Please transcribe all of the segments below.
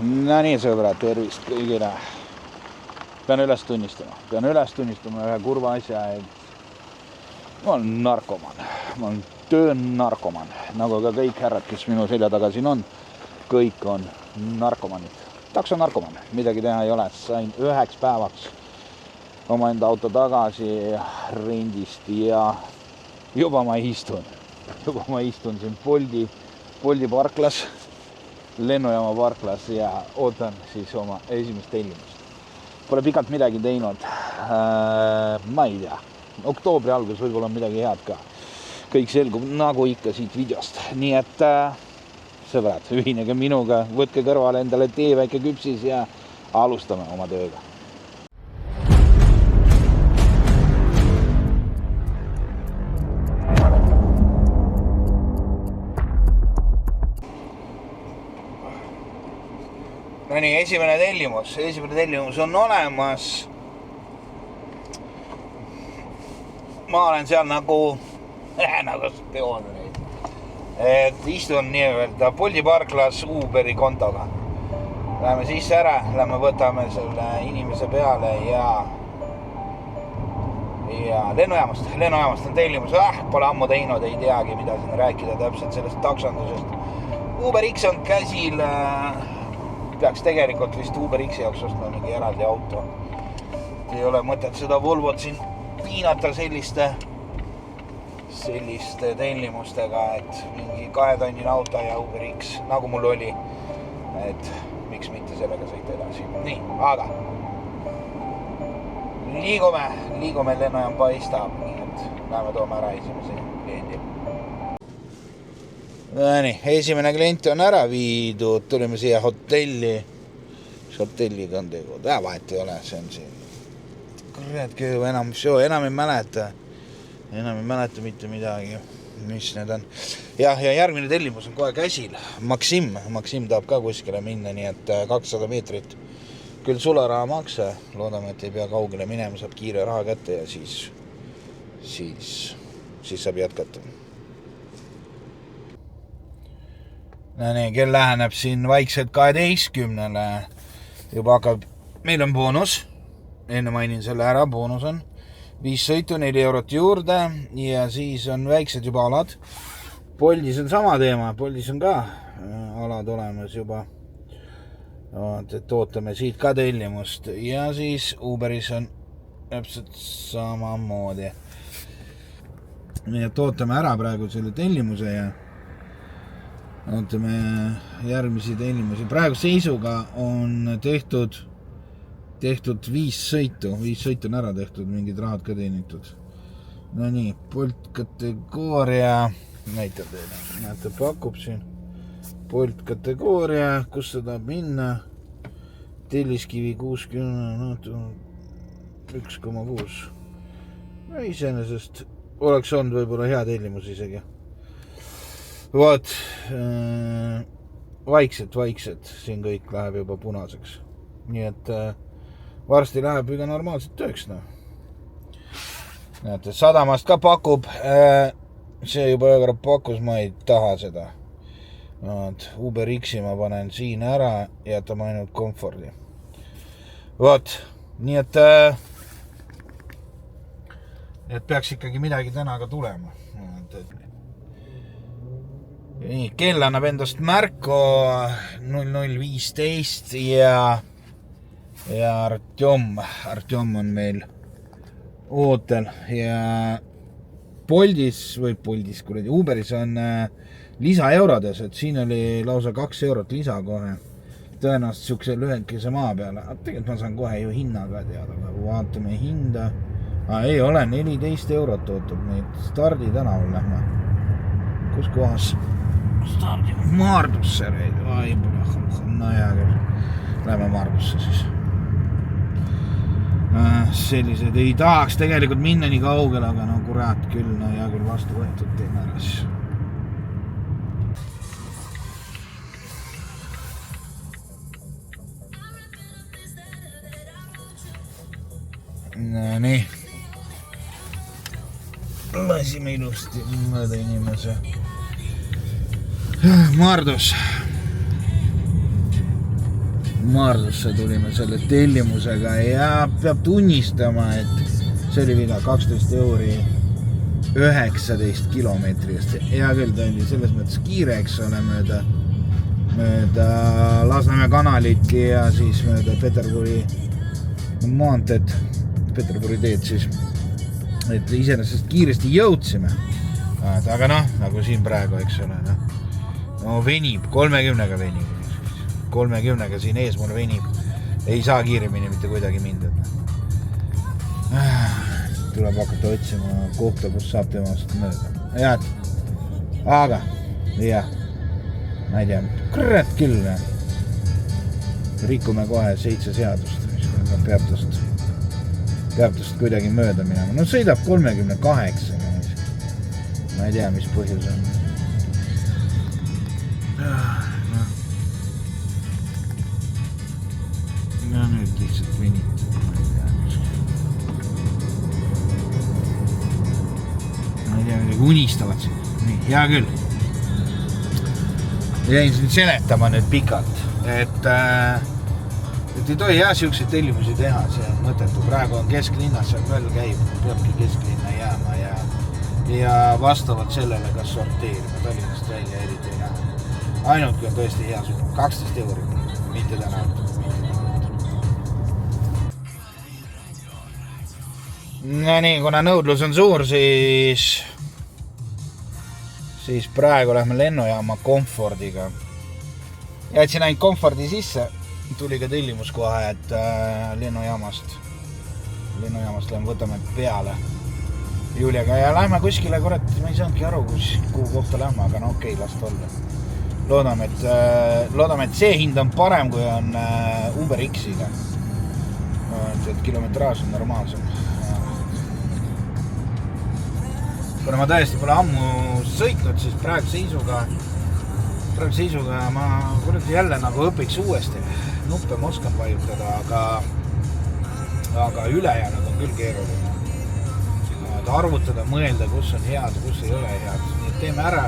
No nii, sõbrad, tervist kõigile. Pean üles tunnistama ühe kurva asja, et ma olen narkoman. Ma olen töönarkoman, nagu ka kõik härrad, kes minu selja taga siin on. Kõik on narkomanid. Taksonarkoman, midagi teha ei ole. Sain 1 päevaks oma enda auto tagasi rendist ja juba ma istun siin Bolti parklas, lennujaama parklas ja ootan siis oma esimest tellimust. Pole pikalt midagi teinud, ma ei tea, oktoobri algus võib-olla on midagi head ka. Kõik selgub nagu ikka siit videost, nii et sõbrad, ühinege minuga, võtke kõrvale endale tee väike küpsis ja alustame oma tööga. No nii, esimene tellimus on olemas. Ma olen seal nagu peon neid. Et istun nii-öelda Bolti parklas Uberi kontoga. Läheme sisse ära, lähme võtame selle inimese peale ja lennujaamast on tellimus. Pole ammu teinud, ei teagi, mida siin rääkida täpselt sellest taksandusest. Uber X on käsil. Peaks tegelikult vist Uber X jaoks ostma mingi eraldi auto. Ei ole mõtet seda Volvot siin piinata selliste tellimustega, et mingi 2-tonnine auto ja Uber X, nagu mul oli. Et miks mitte sellega sõita edasi. Nii, aga liigume lennujaam paistab, nii et läheme toome ära esimese kliendi. Nii, esimene klient on ära viidud, tulime siia hotelli. Mis hotelliga on tegu? Vahet ei ole, see on siin. Kurat, enam ei mäleta mitte midagi, mis need on. Ja järgmine tellimus on kohe käsil. Maksim tahab ka kuskile minna, nii et 200 meetrit. Küll sularaha makse, loodame, et ei pea kaugele minema, saab kiire raha kätte ja siis saab jätkata. No nii, kell läheneb siin vaikselt 12-le. Juba hakkab, meil on boonus. Enne mainin selle ära, boonus on 5 sõitu, 4 eurot juurde ja siis on väiksed juba alad. Boltis on sama teema, Boltis on ka alad olemas juba. Et ootame siit ka tellimust ja siis Uberis on täpselt samamoodi. Nii et ootame ära praegu selle tellimuse ja ootame järgmisi tellimusi. Praegu seisuga on tehtud 5 sõitu. 5 sõitu on ära tehtud, mingid rahad ka teenitud. No nii, Bolt kategooria, näitab teile. Näete, pakub siin. Bolt kategooria, kus see tahab minna. Telliskivi 60, 1,6. Iseenesest oleks olnud võib-olla hea tellimus isegi. Vot, vaikselt, siin kõik läheb juba punaseks. Nii et varsti läheb iga normaalselt tööks. Näete, sadamast ka pakub. See juba ühe pakkus, ma ei taha seda. Uber X-i ma panen siin ära, jätame ainult komfordi. Vot, nii et peaks ikkagi midagi täna ka tulema. Nii, kell annab endast märku 00.15 ja Artjom on meil ootel ja Uberis on lisaeurodes, et siin oli lausa 2 eurot lisa kohe. Tõenäoliselt siukse lühekese maa peale. Tegelikult ma saan kohe ju hinna ka teada, aga vaatame hinda. Ei ole, 14 eurot ootab meid. Stardi tänaval lähme. Kus kohas? Stardi Maardusse. No hea küll. Lähme Maardusse siis. Sellised ei tahaks tegelikult minna nii kaugele, aga no kurat küll, no hea küll vastu võetud teeme ära siis. No nii. Lasime ilusti mõõda inimese. Maardus. Maardusse tulime selle tellimusega ja peab tunnistama, et see oli viga 12 euri 19 kilomeetrist. Hea küll, ta oli selles mõttes kiire, eks ole, mööda Lasnamäe kanalit ja siis mööda Peterburi maanteed, Peterburi teed siis. Et iseenesest kiiresti jõudsime. Aga nagu siin praegu, eks ole, no venib, 30-ga venib. 30-ga siin ees mul venib. Ei saa kiiremini mitte kuidagi mindud. Tuleb hakata otsima kohta, kus saab temast mööda. Head. Aga, jah, ma ei tea, kurat küll. Rikume kohe 7 seadust, mis peab tast kuidagi mööda minema. No sõidab 38. Ma ei tea, mis põhjus on. Ja nüüd lihtsalt venitab. Ma ei tea, midagi unistavad siin. Nii, hea küll. Jäin siin seletama nüüd pikalt, et ei tohi siukseid tellimusi teha, see on mõttetu. Praegu on kesklinnas, seal veel käib, peabki kesklinna jääma ja vastavalt sellele, kas sorteerima Tallinnast välja eriti ei näha. Ainult kui on tõesti hea suur, 12 euri, mitte täna. No nii, kuna nõudlus on suur, siis praegu lähme lennujaama Comfortiga. Jätsin ainult Comforti sisse, tuli ka tellimus kohe, et lennujaamast lähme võtame peale Juliaga ja lähme kuskile, kurat, ma ei saanudki aru, kuhu kohta lähme, aga no okei, last olla. Loodame, et see hind on parem, kui on Uber X-iga. Et kilometraaž on normaalsem. Kuna ma tõesti pole ammu sõitnud, siis praegu seisuga ma jälle nagu õpiks uuesti. Nuppe ma oskan vajutada, aga ülejäänud on küll keeruline. Arvutada, mõelda, kus on head, kus ei ole head. Nii et teeme ära,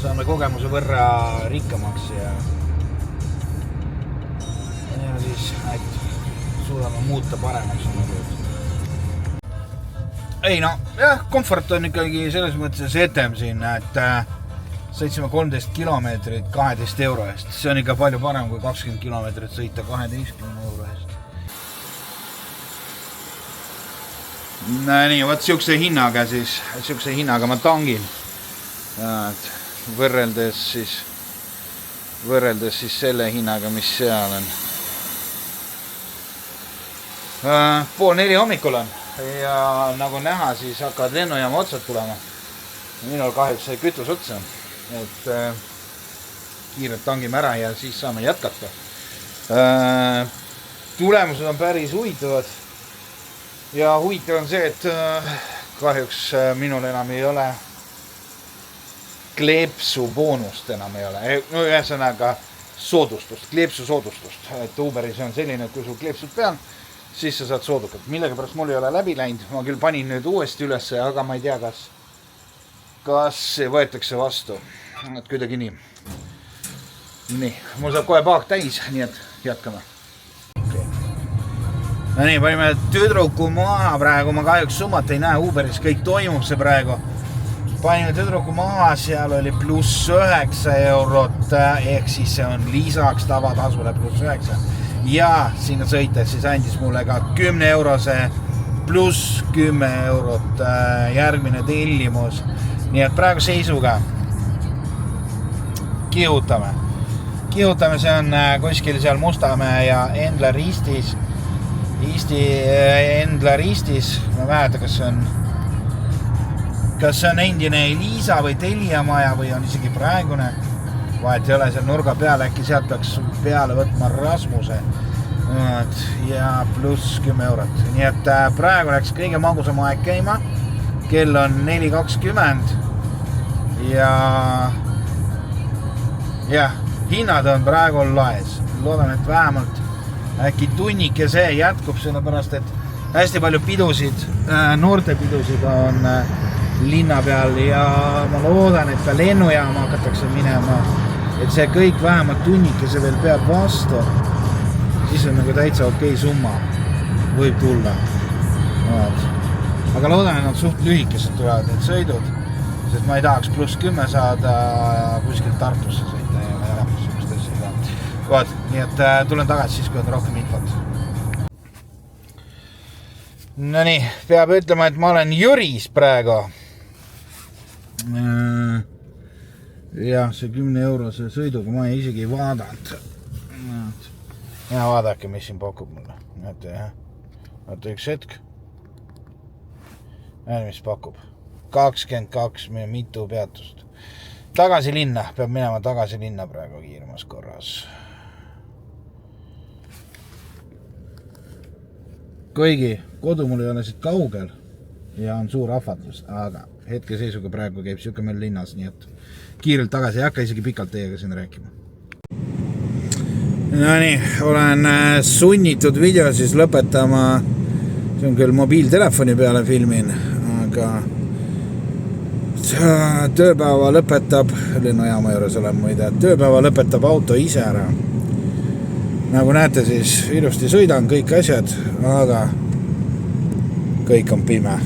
saame kogemuse võrra rikkamaks ja siis suudame muuta paremaks oma tööd. Ei jah, Comfort on ikkagi selles mõttes etem siin, et sõitsime 13 kilomeetrit 12 euro eest. See on ikka palju parem kui 20 kilomeetrit sõita 12 euro eest. Nii, võt siukse hinnaga ma tangin. Võrreldes siis selle hinnaga, mis seal on. 3:30 hommikul on. Ja nagu näha, siis hakkavad lennujaama otsad tulema. Minul kahjuks sai kütus otsa, et kiirelt tangime ära ja siis saame jätkata. Tulemused on päris huvitavad. Ja huvitav on see, et kahjuks minul enam ei ole kleepsu boonust enam ei ole. No ühesõnaga soodustust, kleepsu soodustust. Et Uberis on selline, et kui sul kleepsud peal, siis sa saad soodukat. Millega pärast mul ei ole läbi läinud. Ma küll panin nüüd uuesti ülesse, aga ma ei tea, kas see võetakse vastu. Et kuidagi nii. Nii, mul saab kohe paak täis, nii et jätkame. Okay. No nii, panime tüdruku maha praegu. Ma kahjuks summat ei näe. Uberis kõik toimub see praegu. Panime tüdruku maha, seal oli +9 eurot, ehk siis see on lisaks tavatasule +9. Ja sinna sõites siis andis mulle ka 10 eurose +10 eurot järgmine tellimus. Nii et praegu seisuga kihutame. See on kuskil seal Mustamäe ja Endla ristis. Endla ristis. Ma määleta, kas see on endine Elisa või Telia maja või on isegi praegune. Vahet ei ole seal nurga peale, äkki sealt peaks peale võtma Rasmuse ja +10 eurot. Nii et praegu läks kõige magusam aeg käima. Kell on 4:20 ja hinnad on praegu laes. Loodan, et vähemalt äkki tunnike see jätkub, sellepärast, et hästi palju pidusid, noortepidusid on linna peal ja ma loodan, et ka lennujaama hakatakse minema. Et see kõik vähemalt tunnikese veel peab vastu. siis on nagu täitsa okei summa võib tulla. Aga loodan, et nad suht lühikesed tulevad need sõidud, sest ma ei tahaks +10 saada kuskilt Tartusse sõita ja sellist asja. Nii et tulen tagasi siis, kui on rohkem infot. No nii, peab ütlema, et ma olen Jüris praegu. Jah, see 10 eurose sõiduga ma isegi ei vaadanud. Ja vaadake, mis siin pakub mulle. Vaata üks hetk. Mis pakub. 22, mitu peatust. Tagasi linna, peab minema tagasi linna praegu kiiremas korras. Kuigi kodu mul ei ole siit kaugel ja on suur ahvatlus, aga hetke seisuga praegu käib siuke meil linnas, nii et kiirelt tagasi ei hakka isegi pikalt teiega siin rääkima. No nii, olen sunnitud video siis lõpetama, see on küll mobiiltelefoni peale filmin, aga tööpäeva lõpetab, lennujaama juures olen muide, tööpäeva lõpetab auto ise ära. Nagu näete, siis ilusti sõidan kõik asjad, aga kõik on pime.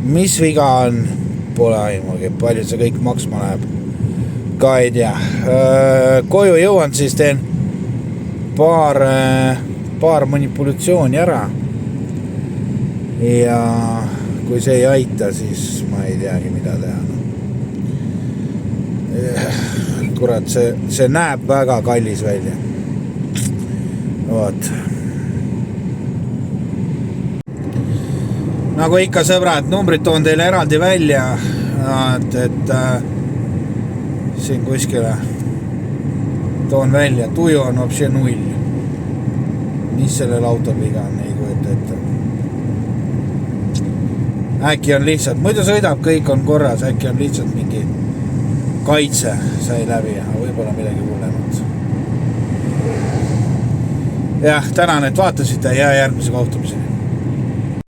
Mis viga on? Pole aimugi, palju see kõik maksma läheb. Ka ei tea. Koju jõuan, siis teen paar manipulatsiooni ära. Ja kui see ei aita, siis ma ei teagi, mida teha. Kurat, see näeb väga kallis välja. Vaat. Nagu ikka sõbrad, numbrid toon teile eraldi välja, et siin kuskile toon välja, tuju on вообще 0. Mis sellel autol viga on, ei kujuta ette. Äkki on lihtsalt, muidu sõidab, kõik on korras, äkki on lihtsalt mingi kaitse sai läbi, aga võib-olla midagi hullemat. Jah, tänan, et vaatasite ja järgmise kohtumiseni.